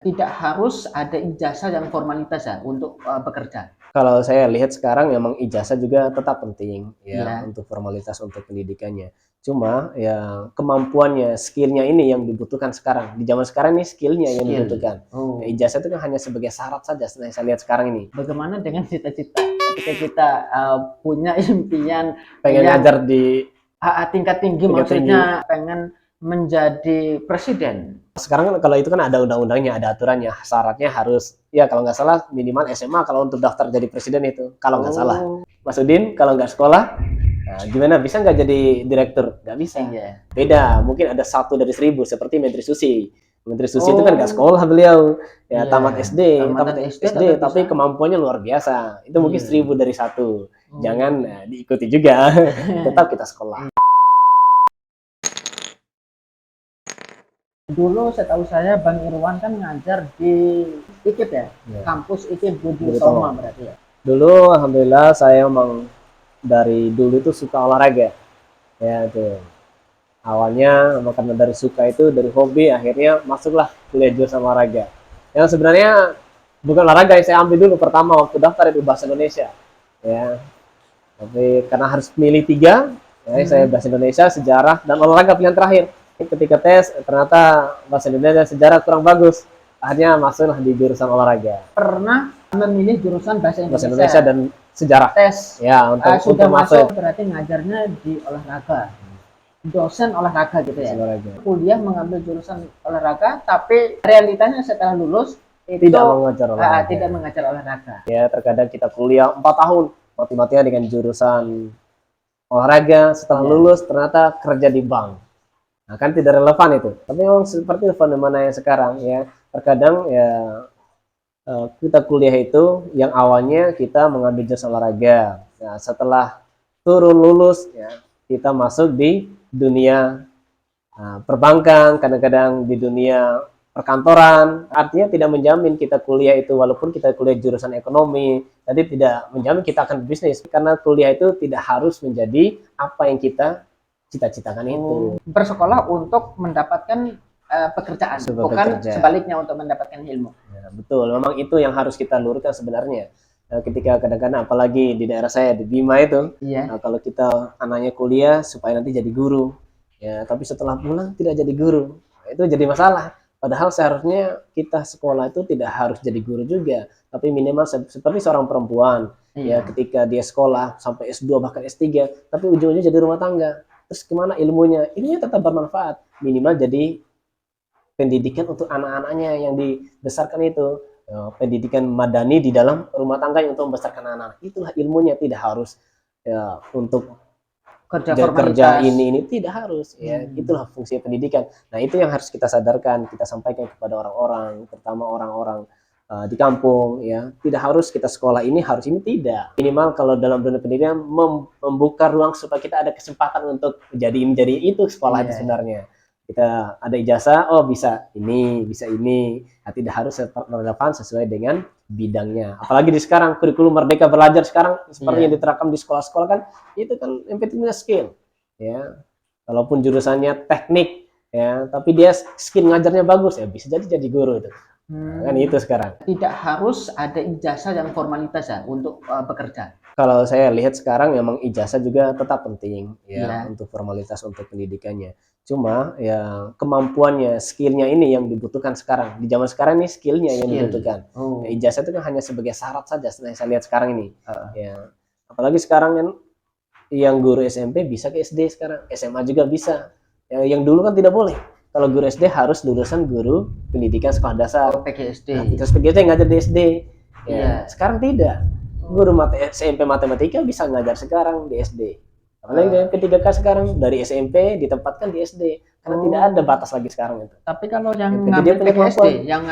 Tidak harus ada ijazah yang formalitas ya untuk bekerja. Kalau saya lihat sekarang memang ijazah juga tetap penting ya Iya. untuk formalitas untuk pendidikannya. Cuma ya kemampuannya, skillnya ini yang dibutuhkan sekarang. Di zaman sekarang ini skillnya yang Skill. dibutuhkan. Ya, Oh. ijazah itu kan hanya sebagai syarat saja saya lihat sekarang ini. Bagaimana dengan cita-cita ketika kita punya impian Pengen yang ngajar di tingkat tinggi, tingkat tinggi. maksudnya pengen menjadi presiden. Sekarang kan kalau itu kan ada undang-undangnya, ada aturannya. Syaratnya harus, ya kalau nggak salah minimal SMA kalau untuk daftar jadi presiden itu. Kalau nggak salah. Oh. Mas Udin, kalau nggak sekolah, nah, gimana? Bisa nggak jadi direktur? Nggak bisa. Iya. Beda, mungkin ada 1 dari 1000, seperti Menteri Susi. Menteri Susi itu kan nggak Oh. sekolah beliau. Ya, Iya. tamat SD, Tamat SD tapi bisa. kemampuannya luar biasa. Itu mungkin Iya. 1000 dari 1. Oh. Jangan diikuti juga. Tetap kita sekolah. Dulu setahu saya Bang Irwan kan ngajar di IKIP ya, Ya. kampus IKIP Budi Budi Soma Utomo. berarti ya. Dulu alhamdulillah saya emang dari dulu itu suka olahraga. Ya itu. Awalnya karena dari suka itu dari hobi, akhirnya masuklah kuliah jurusan olahraga. Yang sebenarnya bukan olahraga yang saya ambil dulu pertama waktu daftar itu bahasa Indonesia. Ya. Tapi karena harus milih 3, ya, saya bahasa Indonesia, sejarah, dan olahraga pilihan terakhir. Ketika tes ternyata bahasa Indonesia dan sejarah kurang bagus. Akhirnya masuklah di jurusan olahraga. Pernah memilih jurusan bahasa Indonesia dan sejarah. Tes. Ya, untuk Sudah masuk berarti ngajarnya di olahraga. Dosen olahraga gitu ya. olahraga. Kuliah mengambil jurusan olahraga, tapi realitanya setelah lulus itu Tidak mengajar olahraga. tidak mengajar olahraga. Ya, terkadang kita kuliah 4 tahun mati-matian dengan jurusan olahraga, setelah lulus ternyata kerja di bank. Nah, kan tidak relevan itu. Tapi memang seperti fenomena yang sekarang ya. Terkadang ya kita kuliah itu yang awalnya kita mengambil jurusan olahraga. Nah, setelah turun lulus ya, kita masuk di dunia perbankan, kadang-kadang di dunia perkantoran. Artinya tidak menjamin kita kuliah itu, walaupun kita kuliah jurusan ekonomi, tadi tidak menjamin kita akan bisnis. Karena kuliah itu tidak harus menjadi apa yang kita cita-citakan itu. Bersekolah untuk mendapatkan pekerjaan, bukan sebaliknya untuk mendapatkan ilmu. Ya, betul, memang itu yang harus kita luruskan sebenarnya. Ketika kadang-kadang apalagi di daerah saya di Bima itu, kalau kita anaknya kuliah supaya nanti jadi guru, ya tapi setelah pulang tidak jadi guru, itu jadi masalah. Padahal seharusnya kita sekolah itu tidak harus jadi guru juga, tapi minimal seperti seorang perempuan, ya ketika dia sekolah sampai S2 bahkan S3, tapi ujung-ujungnya jadi rumah tangga. Terus kemana ilmunya? Ilmunya tetap bermanfaat, minimal jadi pendidikan untuk anak-anaknya yang dibesarkan itu. Pendidikan madani di dalam rumah tangga untuk membesarkan anak. Itulah ilmunya, tidak harus ya untuk kerja ini tidak harus ya. Itulah fungsi pendidikan. Nah, itu yang harus kita sadarkan, kita sampaikan kepada orang-orang, terutama orang-orang di kampung ya. Tidak harus kita sekolah ini, harus ini, tidak. Minimal kalau dalam dunia pendidikan membuka ruang supaya kita ada kesempatan untuk menjadi itu sekolah itu sebenarnya. Kita ada ijazah, oh bisa ini, nah, tidak harus relevan sesuai dengan bidangnya. Apalagi di sekarang kurikulum Merdeka Belajar sekarang seperti yang diterapkan di sekolah-sekolah kan, itu kan yang pentingnya skill ya. Walaupun jurusannya teknik ya, tapi dia skill ngajarnya bagus ya, bisa jadi guru itu. Kan itu sekarang. Tidak harus ada ijazah yang formalitas ya untuk bekerja. Kalau saya lihat sekarang memang ijazah juga tetap penting ya untuk formalitas untuk pendidikannya. Cuma ya kemampuannya, skillnya ini yang dibutuhkan sekarang. Di zaman sekarang ini skillnya yang dibutuhkan. Ya, ijazah itu kan hanya sebagai syarat saja saya lihat sekarang ini. Ya, apalagi sekarang kan yang guru SMP bisa ke SD sekarang, SMA juga bisa. Ya, yang dulu kan tidak boleh. Kalau guru SD harus lulusan guru pendidikan sekolah dasar. PGSD. Nah, terus PGSD ngajar di SD. Ya, sekarang tidak. Guru SMP matematika bisa ngajar sekarang di SD. Apalagi P3K sekarang dari SMP ditempatkan di SD karena tidak ada batas lagi sekarang itu. Tapi kalau yang ngambil PGSD, yang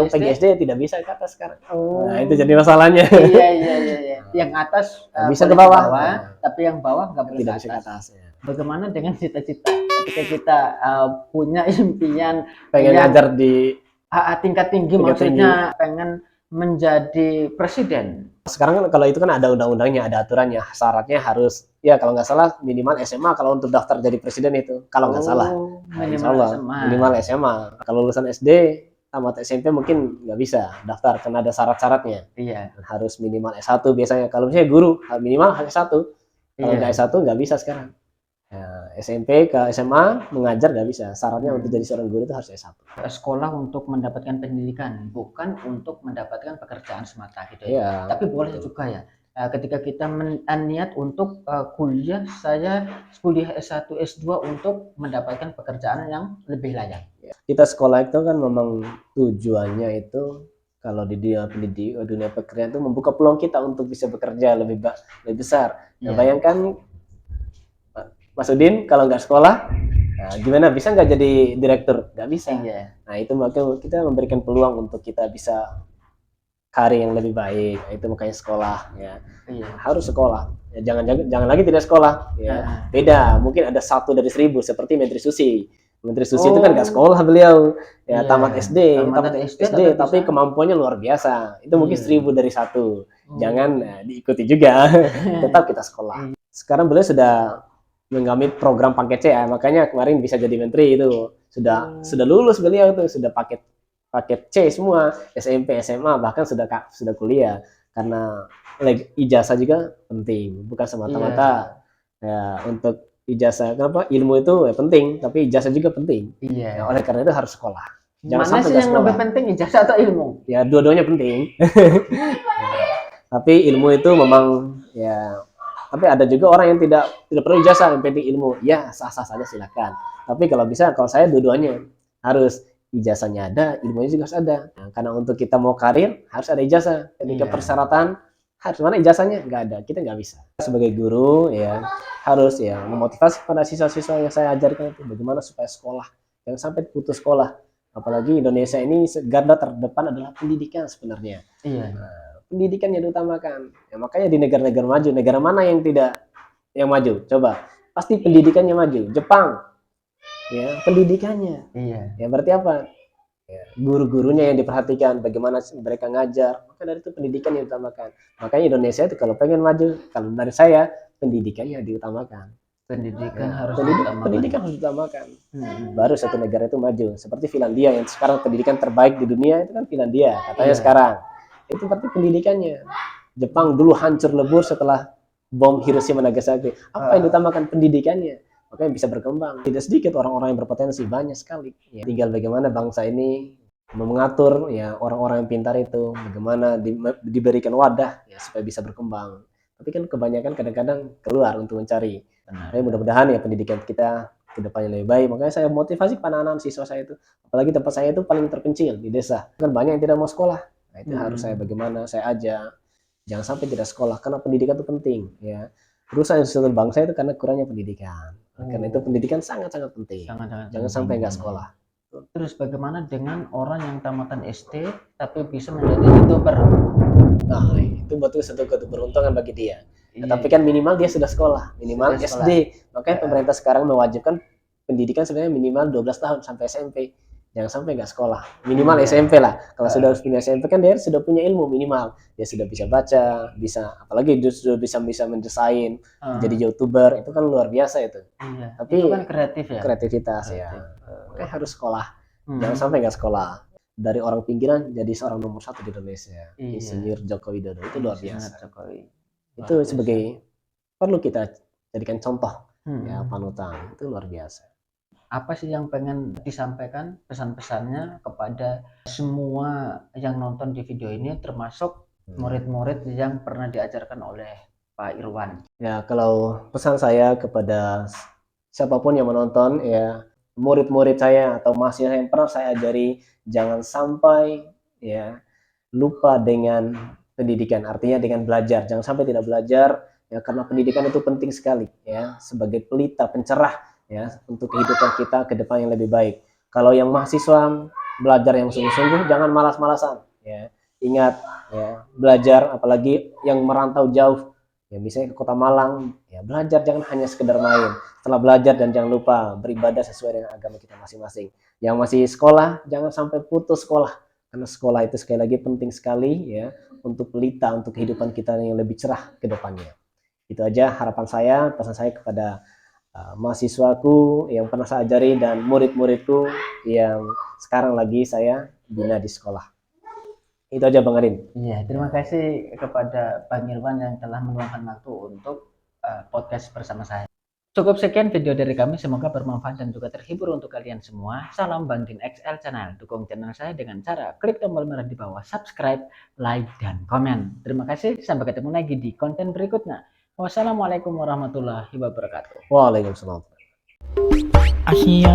PGSD tidak bisa ke atas sekarang. Nah, itu jadi masalahnya. Iya. Yang atas bisa ke bawah, tapi yang bawah nggak boleh ke atas. Bagaimana dengan cita-cita ketika kita punya impian pengen ngajar di tingkat tinggi, maksudnya pengen menjadi presiden. Sekarang kan kalau itu kan ada undang-undangnya, ada aturannya. Syaratnya harus, ya kalau nggak salah minimal SMA kalau untuk daftar jadi presiden itu. Kalau nggak salah. Minimal SMA. Minimal SMA. Kalau lulusan SD tamat SMP mungkin nggak bisa daftar karena ada syarat-syaratnya. Iya. Harus minimal S1 biasanya. Kalau misalnya guru minimal S1. Kalau nggak S1 nggak bisa sekarang. Ya, SMP ke SMA mengajar nggak bisa. Syaratnya untuk jadi seorang guru itu harus S1. Sekolah untuk mendapatkan pendidikan, bukan untuk mendapatkan pekerjaan semata gitu ya. Iya, Tapi boleh juga ya. Ketika kita niat untuk kuliah, saya kuliah S1, S2 untuk mendapatkan pekerjaan yang lebih layak. Kita sekolah itu kan memang tujuannya itu kalau di dunia pekerjaan itu membuka peluang kita untuk bisa bekerja lebih besar. Nah, bayangkan Mas Udin kalau nggak sekolah, nah, gimana bisa nggak jadi direktur? Nggak bisa. Nah itu makanya kita memberikan peluang untuk kita bisa karir yang lebih baik. Itu makanya sekolah ya. Harus sekolah. Ya, jangan lagi tidak sekolah. Ya beda. Mungkin ada 1 dari 1000 seperti Menteri Susi. Menteri Susi itu kan nggak sekolah beliau. Ya tamat SD, tapi kemampuannya luar biasa. Itu mungkin 1000 dari 1. Jangan diikuti juga. Tetap kita sekolah. Sekarang beliau sudah mengambil program paket C ya, makanya kemarin bisa jadi menteri itu. Sudah lulus beliau itu, sudah paket C semua, SMP, SMA, bahkan sudah kuliah. Karena ijazah juga penting, bukan semata-mata ya untuk ijazah. Kenapa? Ilmu itu penting, tapi ijazah juga penting. Ya, oleh karena itu harus sekolah. Jangan sampai yang sekolah. Lebih penting, ijazah atau ilmu? Ya dua-duanya penting. Tapi ilmu itu memang ya. Tapi ada juga orang yang tidak perlu ijazah, yang penting ilmu. Ya sah-sah saja silakan. Tapi kalau saya dua-duanya harus. Ijazahnya ada, ilmunya juga harus ada. Nah, karena untuk kita mau karir harus ada ijazah. Ketika persyaratan harus mana ijazahnya nggak ada, kita nggak bisa. Sebagai guru ya harus ya memotivasi pada siswa-siswa yang saya ajarkan itu bagaimana supaya sekolah, jangan sampai putus sekolah. Apalagi Indonesia ini garda terdepan adalah pendidikan sebenarnya. Nah, pendidikan yang diutamakan. Ya, makanya di negara-negara maju, negara mana yang tidak yang maju? Coba, pasti pendidikannya maju. Jepang. Ya pendidikannya ya berarti apa ya, guru-gurunya yang diperhatikan bagaimana mereka ngajar, maka dari itu pendidikan yang diutamakan. Makanya Indonesia itu kalau pengen maju, kalau dari saya pendidikannya diutamakan. Pendidikan harus diutamakan. Baru satu negara itu maju. Seperti Finlandia yang sekarang pendidikan terbaik di dunia itu kan Finlandia katanya sekarang. Itu berarti pendidikannya. Jepang dulu hancur lebur setelah bom Hiroshima Nagasaki. Apa yang diutamakan? Pendidikannya. Makanya bisa berkembang. Tidak sedikit orang-orang yang berpotensi, banyak sekali. Ya, tinggal bagaimana bangsa ini mengatur ya orang-orang yang pintar itu, bagaimana diberikan wadah ya supaya bisa berkembang. Tapi kan kebanyakan kadang-kadang keluar untuk mencari. Tapi mudah-mudahan ya pendidikan kita ke depannya lebih baik. Makanya saya motivasi kepada anak-anak siswa saya itu. Apalagi tempat saya itu paling terpencil di desa. Kan banyak yang tidak mau sekolah. Nah, itu harus saya bagaimana saya ajak. Jangan sampai tidak sekolah karena pendidikan itu penting ya. Rusak suatu bangsa itu karena kurangnya pendidikan. Karena itu pendidikan sangat-sangat penting. Jangan sampai nggak sekolah. Terus bagaimana dengan orang yang tamatan SD tapi bisa menjadi YouTuber? Nah, itu betul satu keberuntungan bagi dia. Tapi kan minimal dia sudah sekolah, minimal SD. Makanya pemerintah sekarang mewajibkan pendidikan sebenarnya minimal 12 tahun sampai SMP. Jangan sampai nggak sekolah. Minimal SMP lah. Kalau sudah punya SMP kan dia sudah punya ilmu minimal. Dia sudah bisa baca, bisa apalagi dia sudah bisa mendesain, jadi YouTuber, itu kan luar biasa itu. Tapi itu kan kreatif ya. Kreativitas ya. Makanya harus sekolah. Jangan sampai nggak sekolah. Dari orang pinggiran jadi seorang nomor 1 di Indonesia. Insinyur Joko Widodo itu luar biasa. Itu sebagai perlu kita jadikan contoh ya panutan. Itu luar biasa. Apa sih yang pengen disampaikan pesan-pesannya kepada semua yang nonton di video ini, termasuk murid-murid yang pernah diajarkan oleh Pak Irwan? Ya, kalau pesan saya kepada siapapun yang menonton ya, murid-murid saya atau mahasiswa yang pernah saya ajari, jangan sampai ya lupa dengan pendidikan, artinya dengan belajar. Jangan sampai tidak belajar ya, karena pendidikan itu penting sekali ya, sebagai pelita pencerah ya untuk kehidupan kita ke depan yang lebih baik. Kalau yang mahasiswa belajar yang sungguh-sungguh, jangan malas-malasan ya. Ingat ya, belajar apalagi yang merantau jauh ya, misalnya ke Kota Malang ya, belajar jangan hanya sekedar main. Setelah belajar dan jangan lupa beribadah sesuai dengan agama kita masing-masing. Yang masih sekolah jangan sampai putus sekolah, karena sekolah itu sekali lagi penting sekali ya untuk pelita untuk kehidupan kita yang lebih cerah ke depannya. Itu aja harapan saya, pesan saya kepada mahasiswaku yang pernah saya ajari dan murid-muridku yang sekarang lagi saya bina di sekolah. Itu aja Bang Arin. Iya, terima kasih kepada Bang Irwan yang telah meluangkan waktu untuk podcast bersama saya. Cukup sekian video dari kami, semoga bermanfaat dan juga terhibur untuk kalian semua. Salam Bang Din XL Channel. Dukung channel saya dengan cara klik tombol merah di bawah, subscribe, like, dan komen. Terima kasih, sampai ketemu lagi di konten berikutnya. Wassalamualaikum warahmatullahi wabarakatuh. Waalaikumsalam. Asyik.